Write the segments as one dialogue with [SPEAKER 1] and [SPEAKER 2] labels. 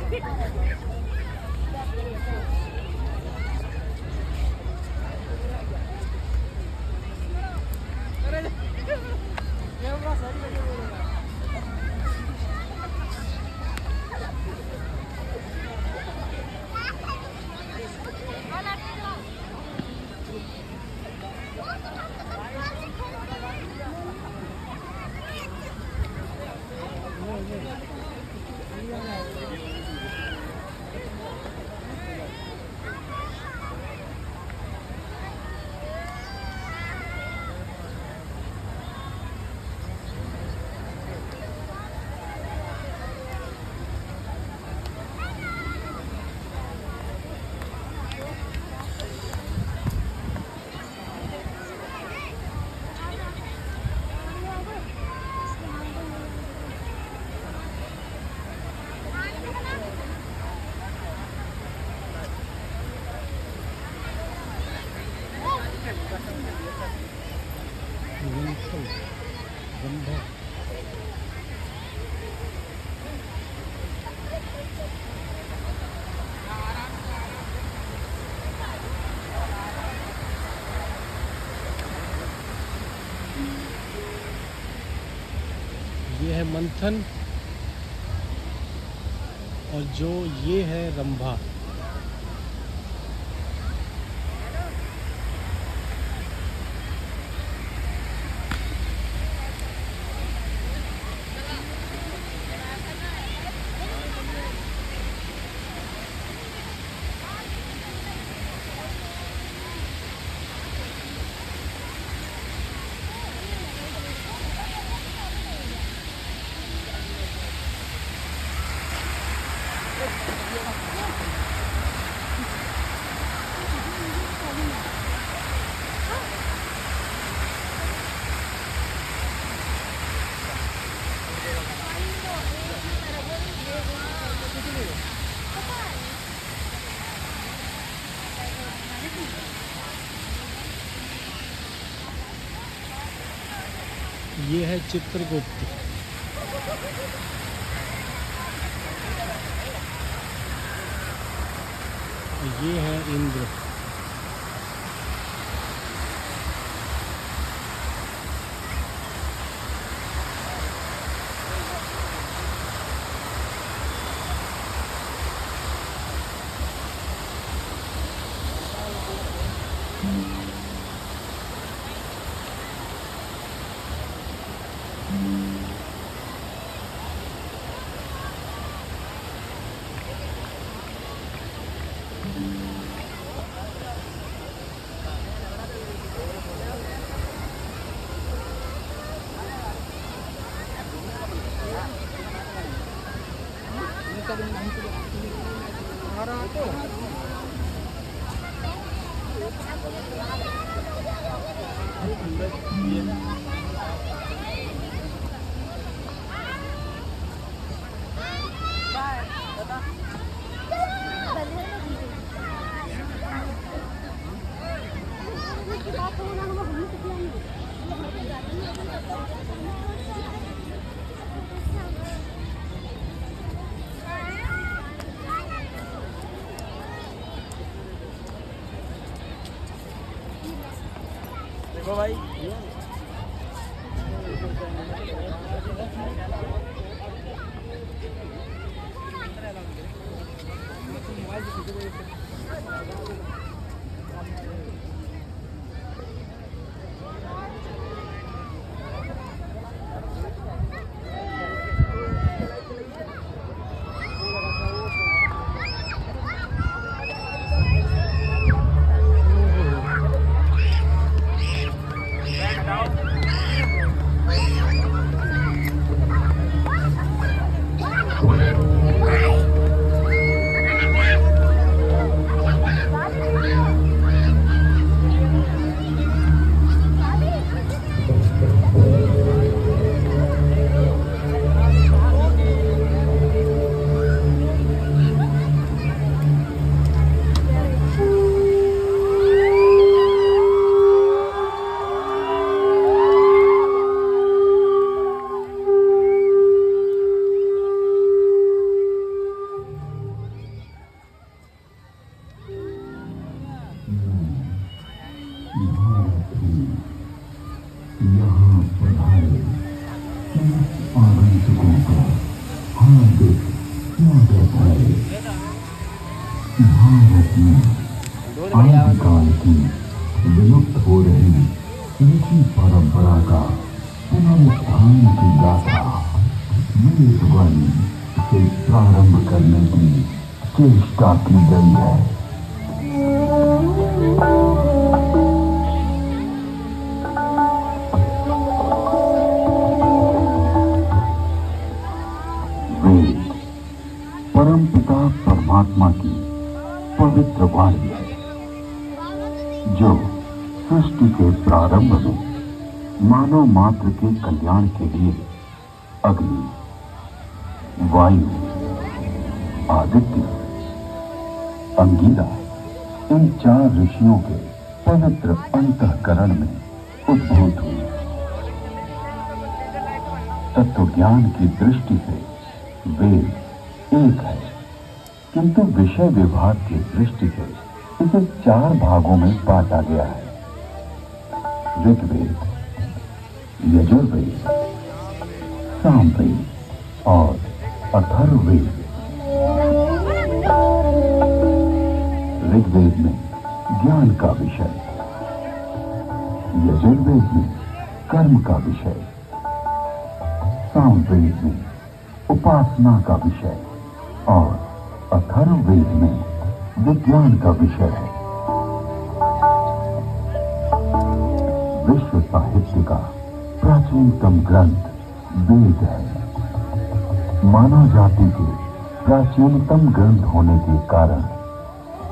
[SPEAKER 1] ये है मंथन और जो ये है रंभा। ये है चित्रगुप्त। ये है इंद्र।
[SPEAKER 2] देखो भाई महारथी आदिकाल की विलुप्त हो रही ऋषि परंपरा का पुनरुत्थान की गाथा वेदवाणी से प्रारंभ करने की चेष्टा की गई है। वेद परमपिता परमात्मा की पवित्र वाणी है, जो सृष्टि के प्रारंभ में मानव मात्र के कल्याण के लिए अग्नि, वायु, आदित्य, अंगिरा इन 4 ऋषियों के पवित्र अंतःकरण में उद्भूत हुई। तत्व ज्ञान की दृष्टि से वेद एक है, किंतु विषय विभाग की दृष्टि से इसे 4 भागों में बांटा गया है। ऋग्वेद, यजुर्वेद, सामवेद और अथर्ववेद। ऋग्वेद में ज्ञान का विषय, यजुर्वेद में कर्म का विषय, सामवेद में उपासना का विषय और अथर्ववेद में विज्ञान का विषय है। विश्व साहित्य का प्राचीनतम ग्रंथ वेद है। मानव जाति के प्राचीनतम ग्रंथ होने के कारण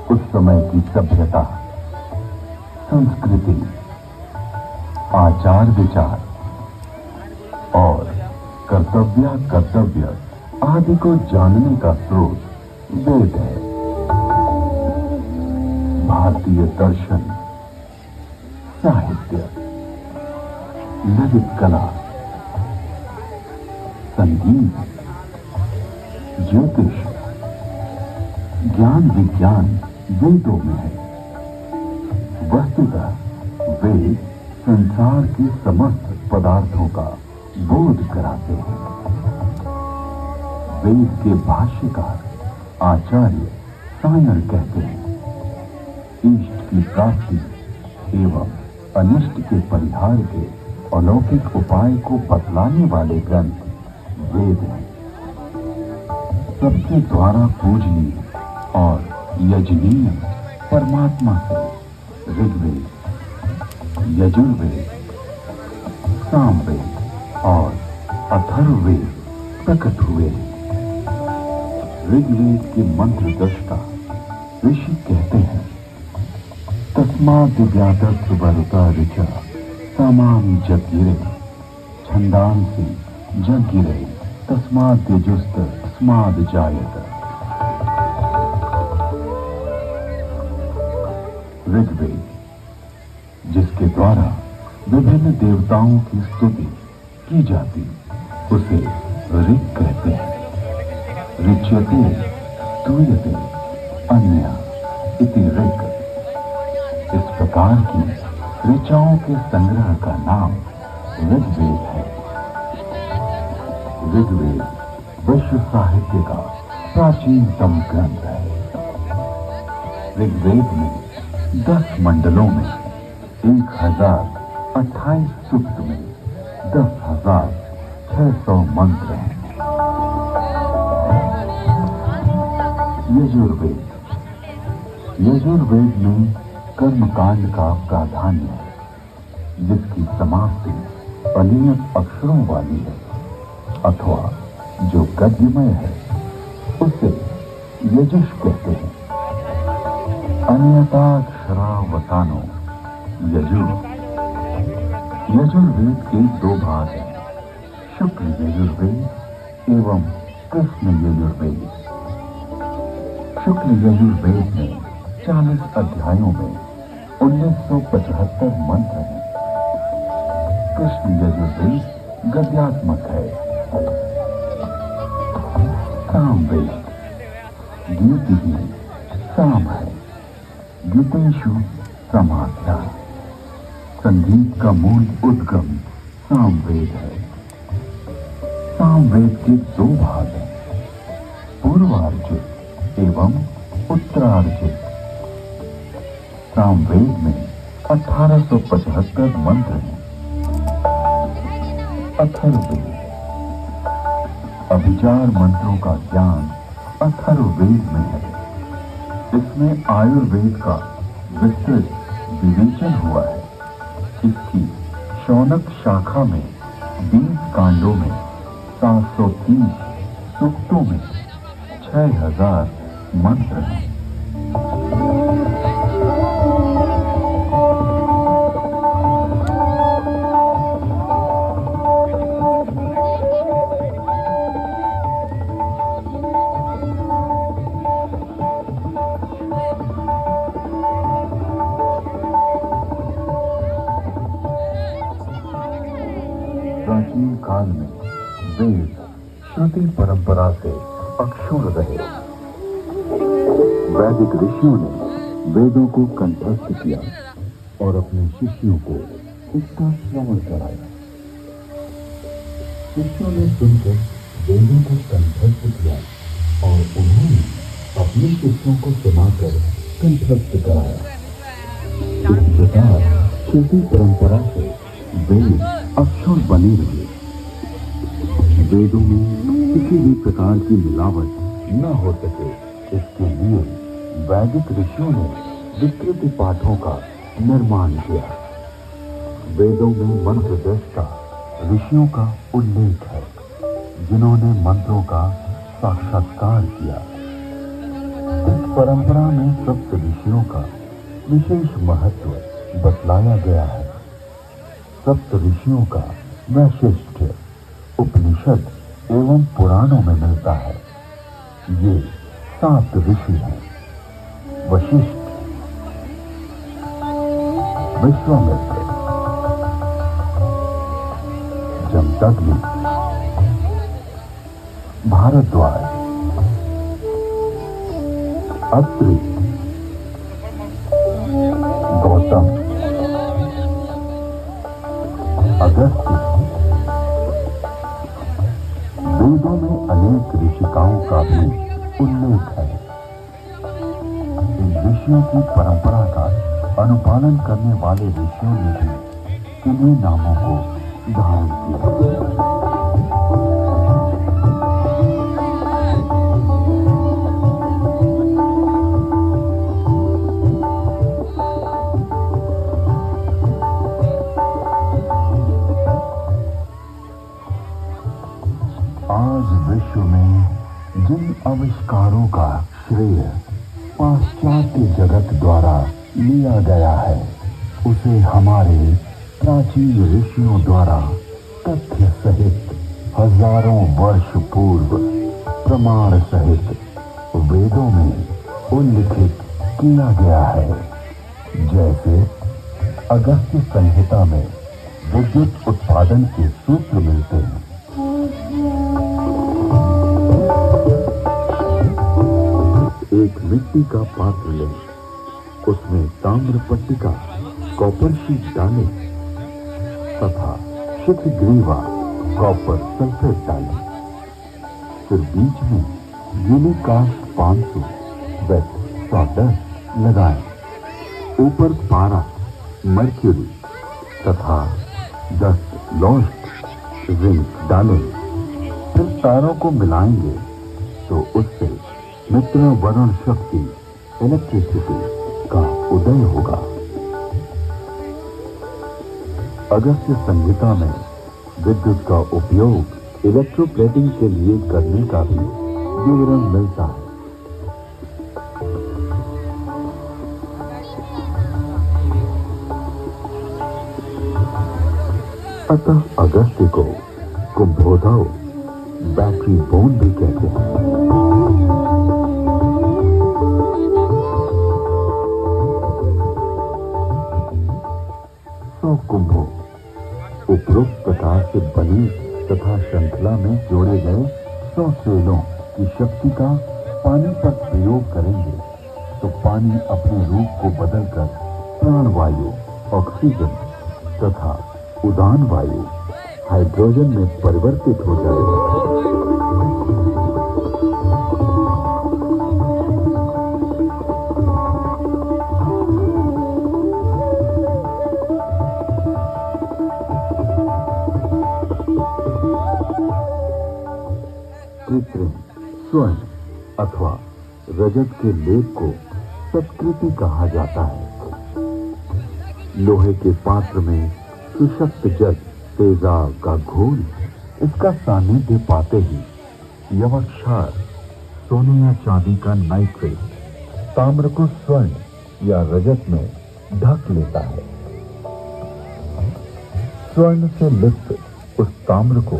[SPEAKER 2] उस समय की सभ्यता, संस्कृति, आचार विचार और कर्तव्य आदि को जानने का स्रोत वेद है। भारतीय दर्शन, साहित्य, ललित कला, संगीत, ज्योतिष, ज्ञान विज्ञान वेदों में है। वस्तुतः वेद संसार के समस्त पदार्थों का बोध कराते हैं। वेद के भाष्यकार आचार्य सायण कहते हैं, इष्ट की प्राप्ति एवं अनिष्ट के परिहार के अलौकिक उपाय को बतलाने वाले ग्रंथ वेद हैं। सबके द्वारा पूजनीय और यजनीय परमात्मा से ऋग्वेद, यजुर्वेद, सामवेद और अथर्ववेद प्रकट हुए। ऋग्वेद के मंत्र दृष्टा ऋषि कहते हैं, तस्माद् व्यादत् वरुता ऋचा सामानि जगिरे छंदांसि जगिरे तस्माद् यजुस्त तस्माद् जायत। ऋग्वेद, जिसके द्वारा विभिन्न देवताओं की स्तुति की जाती, उसे ऋग कहते हैं। ऋच्यते स्तूयते अन्या इति ऋग। इस प्रकार की ऋचाओं के संग्रह का नाम ऋग्वेद है। ऋग्वेद विश्व साहित्य का प्राचीनतम ग्रंथ है। ऋग्वेद में 10 मंडलों में 1028 सूक्त में 10,600 मंत्र हैं। यजुर्वेद, यजुर्वेद में कर्मकांड का प्राधान्य है, जिसकी समाप्ति अनियत अक्षरों वाली है अथवा जो गद्यमय है, उसे यजुष कहते हैं। अनियताक्षरावसानो यजुर। यजुर्वेद के 2 भाग हैं, शुक्ल यजुर्वेद एवं कृष्ण यजुर्वेद। शुक्ल यजुर्वेद में 40 अध्यायों में 1975 मंत्र हैं। कृष्ण यजुर्वेद गद्यात्मक है। सामवेद द्युति साम है। द्युतेषु समाध्या। संगीत का मूल उद्गम सामवेद है। सामवेद के 2 भाग हैं, पूर्वार्जुन एवं उत्तरार्जित। सामवेद में 1875 मंत्र हैं। अथर्ववेद, अभिचार मंत्रों का ज्ञान अथर्ववेद में है। इसमें आयुर्वेद का विस्तृत विवेचन हुआ है। इसकी शौनक शाखा में 20 कांडों में 730 सूक्तों में 6000 मंत्र हैं। प्राचीन काल में वेद श्रुति परंपरा से अक्षुण्ण रहे। वैदिक ऋषियों ने वेदों को कंठस्थ किया और अपने शिष्यों को इसका श्रवण कराया। शिष्यों ने सुनकर वेदों को कंठस्थ किया और उन्होंने अपने शिष्यों को सुनाकर कंठस्थ कराया। इस प्रकार श्रुति परंपरा से वेद अक्षुण्ण बने रहे। वेदों में किसी भी प्रकार की मिलावट न हो सके, इसके लिए वैदिक ऋषियों ने विस्तृत पाठों का निर्माण किया। वेदों में मंत्र दृष्टा ऋषियों का उल्लेख है, जिन्होंने मंत्रों का साक्षात्कार किया। इस परंपरा में सप्त ऋषियों का विशेष महत्व बतलाया गया है। सप्त ऋषियों का वैशिष्ट्य उपनिषद एवं पुराणों में मिलता है। ये 7 ऋषि हैं: वशिष्ठ, विश्वामित्र, जमदग्नि, भारद्वाज, अत्रि, गौतम, अगस्त्य। वेदों में अनेक ऋषिकाओं का भी उल्लेख है। इन ऋषियों की परंपरा का अनुपालन करने वाले ऋषियों ने भी इन्हीं नामों को धारण किया। आज विश्व में जिन आविष्कारों का श्रेय पाश्चात्य जगत द्वारा लिया गया है, उसे हमारे प्राचीन ऋषियों द्वारा तथ्य सहित हजारों वर्ष पूर्व प्रमाण सहित वेदों में उल्लिखित किया गया है। जैसे अगस्त्य संहिता में विद्युत उत्पादन के सूत्र मिलते हैं। एक मिट्टी का पात्र लें, उसमें ताम्र पट्टिका कॉपर शीट डालें तथा शिखग्रीवा कॉपर सल्फेट डालें। फिर बीच में यूनिकास्ट 500 वेट सॉडस्ट लगाएं। ऊपर पारा, मर्क्यूरी तथा 10 लॉस्ट जिंक डालें। फिर तारों को मिलाएंगे तो उससे मित्र वरुण शक्ति इलेक्ट्रिसिटी का उदय होगा। अगस्त्य संहिता में विद्युत का उपयोग इलेक्ट्रोप्लेटिंग के लिए करने का भी विवरण मिलता है। अतः अगस्त्य को कुंभोधव, बैटरी बोन भी कहते हैं। कुंभों उपरोक्त प्रकार से बनी तथा श्रृंखला में जोड़े गए 100 सेलों की शक्ति का पानी पर प्रयोग करेंगे तो पानी अपने रूप को बदलकर प्राणवायु, ऑक्सीजन तथा उदान वायु, हाइड्रोजन में परिवर्तित हो जाएगा। अथवा रजत के लेप को सत्कृति कहा जाता है। लोहे के पात्र में सुशक्त जल तेजाब का घोल इसका सानिध्य पाते ही यवक्षार सोने या चांदी का नाइट्रेट ताम्र को स्वर्ण या रजत में ढक लेता है। स्वर्ण से लिप्त उस ताम्र को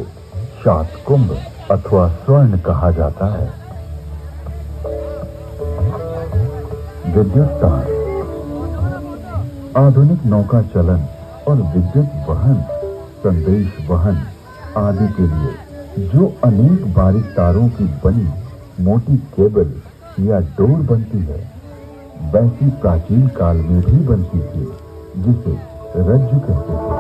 [SPEAKER 2] शातकुंभ अथवा स्वर्ण कहा जाता है। विद्युत तार आधुनिक नौका चलन और विद्युत वहन, संदेश वहन आदि के लिए जो अनेक बारीक तारों की बनी मोटी केबल या डोर बनती है, वैसी प्राचीन काल में भी बनती थी, जिसे रज्जु कहते थे।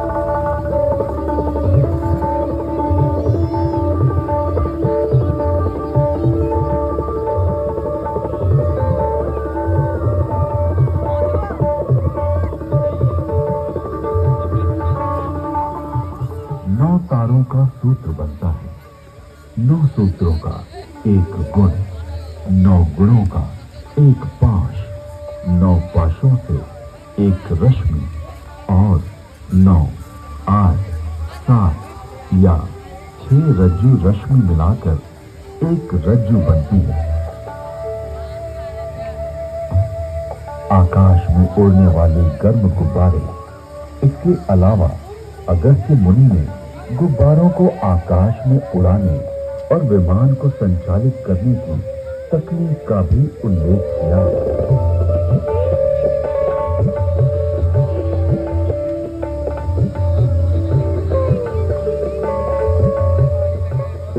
[SPEAKER 2] तारों का सूत्र बनता है। 9 सूत्रों का एक गुण, 9 गुणों का एक पाश, 9 पाशों से एक रश्मि और 9, 8, 7 या 6 रज्जु रश्मि मिलाकर एक रज्जु बनती है। आकाश में उड़ने वाले गर्म गुब्बारे। इसके अलावा अगस्त्य मुनि ने गुब्बारों को आकाश में उड़ाने और विमान को संचालित करने की तकनीक का भी उल्लेख किया है।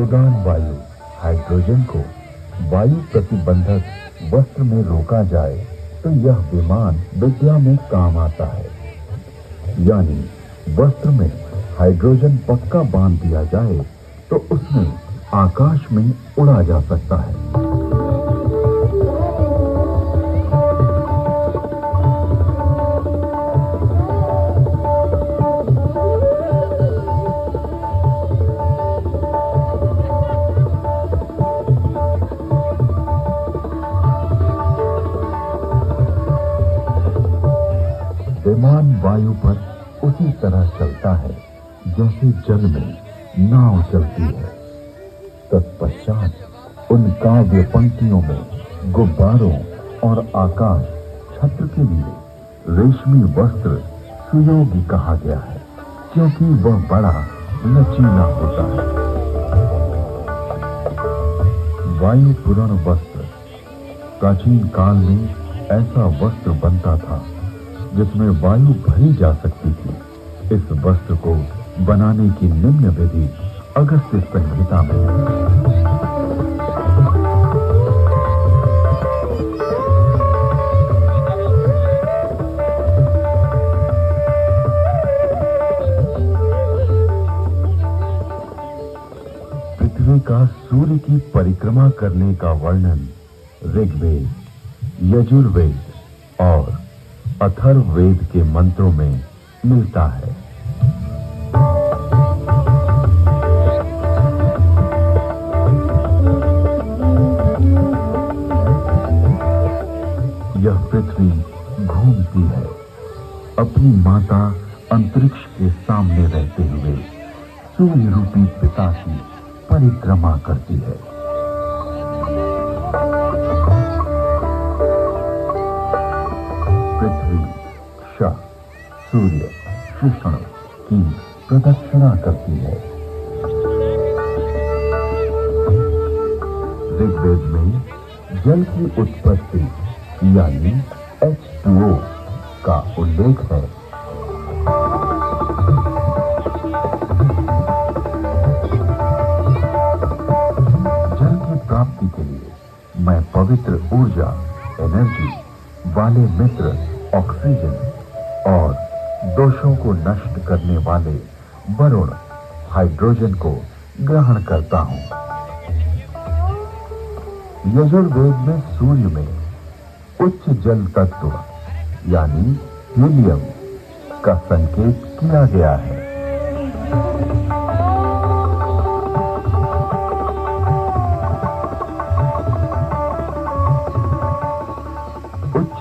[SPEAKER 2] उड़ान वायु हाइड्रोजन को वायु प्रतिबंधक वस्त्र में रोका जाए तो यह विमान विद्या में काम आता है। यानी वस्त्र में हाइड्रोजन पक्का बांध दिया जाए तो उसमें आकाश में उड़ा जा सकता है। विमान वायु पर उसी तरह चलता है जैसे जल में नाव चलती है। तत्पश्चात उन काव्य पंक्तियों में गुब्बारों और आकाश छत्र के लिए रेशमी वस्त्र सुयोगी कहा गया है, क्योंकि वह बड़ा लचीला होता है। वायु पूर्ण वस्त्र। प्राचीन काल में ऐसा वस्त्र बनता था जिसमें वायु भरी जा सकती थी। इस वस्त्र को बनाने की निम्न विधि अगस्त्य संहिता में है। पृथ्वी का सूर्य की परिक्रमा करने का वर्णन ऋग्वेद, यजुर्वेद और अथर्ववेद के मंत्रों में मिलता है। यह पृथ्वी घूमती है, अपनी माता अंतरिक्ष के सामने रहते हुए सूर्य रूपी पिता की परिक्रमा करती है। पृथ्वी क्षा सूर्य कृष्ण की प्रदक्षिणा करती है। ऋग्वेद में जल की उत्पत्ति यानी H2O का उल्लेख है। जल की प्राप्ति के लिए मैं पवित्र ऊर्जा एनर्जी वाले मित्र ऑक्सीजन और दोषों को नष्ट करने वाले वरुण हाइड्रोजन को ग्रहण करता हूं। यजुर्वेद में सूर्य में उच्च जल तत्व यानी हीलियम का संकेत किया गया है।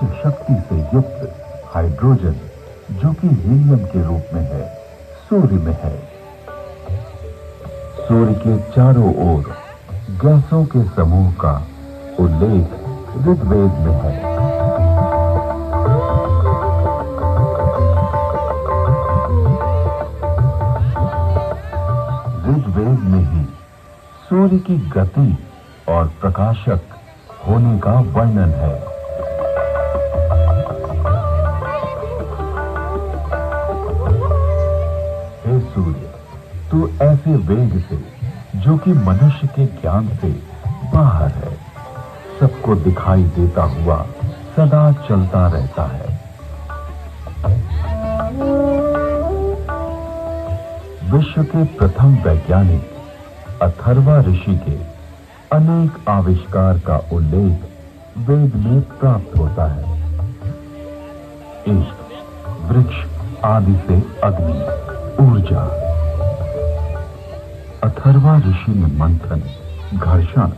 [SPEAKER 2] शक्ति से युक्त हाइड्रोजन, जो कि हीलियम के रूप में है, सूर्य में है। सूर्य के चारों ओर गैसों के समूह का उल्लेख ऋग्वेद में है। ऋग्वेद में ही सूर्य की गति और प्रकाशक होने का वर्णन है। हे सूर्य, तू ऐसे वेग से, जो कि मनुष्य के ज्ञान से बाहर है, सबको दिखाई देता हुआ सदा चलता रहता है। विश्व के प्रथम वैज्ञानिक अथर्वा ऋषि के अनेक आविष्कार का उल्लेख वेद में प्राप्त होता है। इष्ट, वृक्ष आदि से अग्नि, ऊर्जा। अथर्वा ऋषि ने मंथन, घर्षण